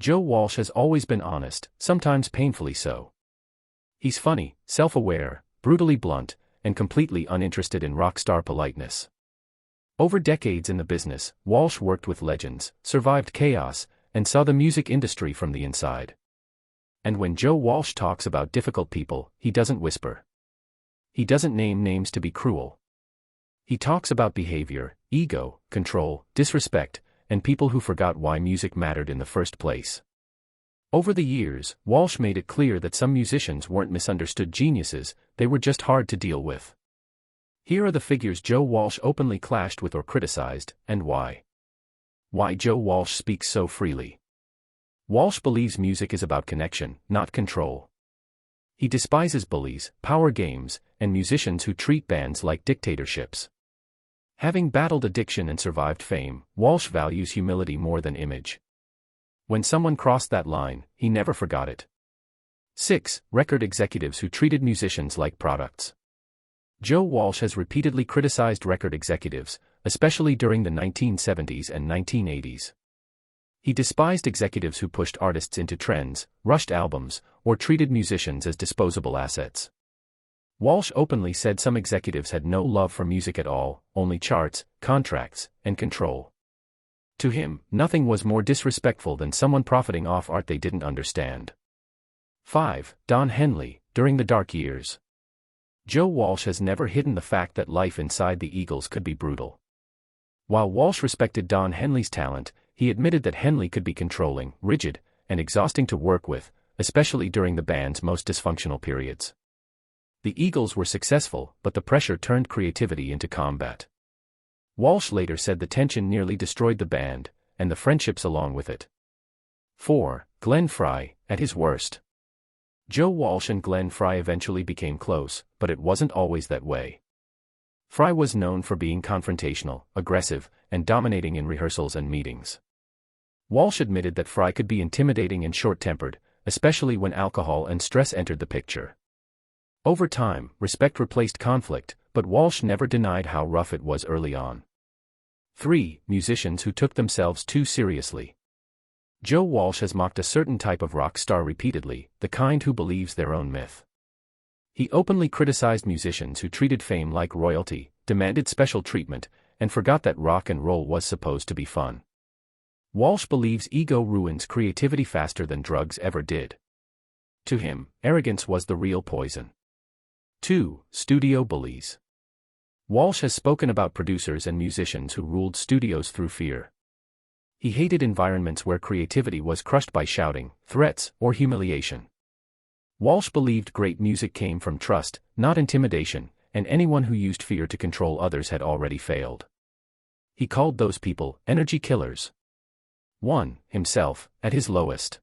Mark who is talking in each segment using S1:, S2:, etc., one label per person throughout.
S1: Joe Walsh has always been honest, sometimes painfully so. He's funny, self-aware, brutally blunt, and completely uninterested in rock star politeness. Over decades in the business, Walsh worked with legends, survived chaos, and saw the music industry from the inside. And when Joe Walsh talks about difficult people, he doesn't whisper. He doesn't name names to be cruel. He talks about behavior, ego, control, disrespect, and people who forgot why music mattered in the first place. Over the years, Walsh made it clear that some musicians weren't misunderstood geniuses, they were just hard to deal with. Here are the figures Joe Walsh openly clashed with or criticized, and why. Why Joe Walsh speaks so freely. Walsh believes music is about connection, not control. He despises bullies, power games, and musicians who treat bands like dictatorships. Having battled addiction and survived fame, Walsh values humility more than image. When someone crossed that line, he never forgot it. 6. Record executives who treated musicians like products. Joe Walsh has repeatedly criticized record executives, especially during the 1970s and 1980s. He despised executives who pushed artists into trends, rushed albums, or treated musicians as disposable assets. Walsh openly said some executives had no love for music at all, only charts, contracts, and control. To him, nothing was more disrespectful than someone profiting off art they didn't understand. 5. Don Henley, during the dark years. Joe Walsh has never hidden the fact that life inside the Eagles could be brutal. While Walsh respected Don Henley's talent, he admitted that Henley could be controlling, rigid, and exhausting to work with, especially during the band's most dysfunctional periods. The Eagles were successful, but the pressure turned creativity into combat. Walsh later said the tension nearly destroyed the band, and the friendships along with it. 4. Glenn Frey, at his worst. Joe Walsh and Glenn Frey eventually became close, but it wasn't always that way. Frey was known for being confrontational, aggressive, and dominating in rehearsals and meetings. Walsh admitted that Frey could be intimidating and short-tempered, especially when alcohol and stress entered the picture. Over time, respect replaced conflict, but Walsh never denied how rough it was early on. 3. Musicians who took themselves too seriously. Joe Walsh has mocked a certain type of rock star repeatedly, the kind who believes their own myth. He openly criticized musicians who treated fame like royalty, demanded special treatment, and forgot that rock and roll was supposed to be fun. Walsh believes ego ruins creativity faster than drugs ever did. To him, arrogance was the real poison. 2. Studio bullies. Walsh has spoken about producers and musicians who ruled studios through fear. He hated environments where creativity was crushed by shouting, threats, or humiliation. Walsh believed great music came from trust, not intimidation, and anyone who used fear to control others had already failed. He called those people energy killers. 1. Himself, at his lowest.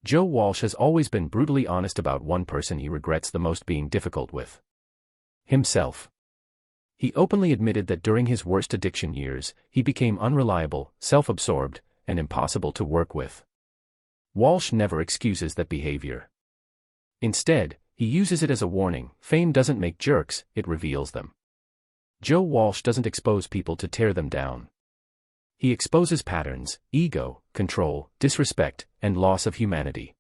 S1: Joe Walsh has always been brutally honest about one person he regrets the most being difficult with. Himself. He openly admitted that during his worst addiction years, he became unreliable, self-absorbed, and impossible to work with. Walsh never excuses that behavior. Instead, he uses it as a warning. Fame doesn't make jerks, it reveals them. Joe Walsh doesn't expose people to tear them down. He exposes patterns, ego, control, disrespect, and loss of humanity.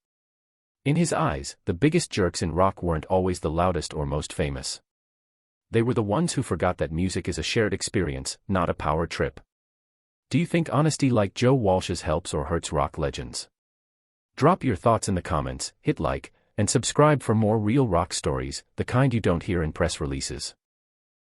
S1: In his eyes, the biggest jerks in rock weren't always the loudest or most famous. They were the ones who forgot that music is a shared experience, not a power trip. Do you think honesty like Joe Walsh's helps or hurts rock legends? Drop your thoughts in the comments, hit like, and subscribe for more real rock stories, the kind you don't hear in press releases.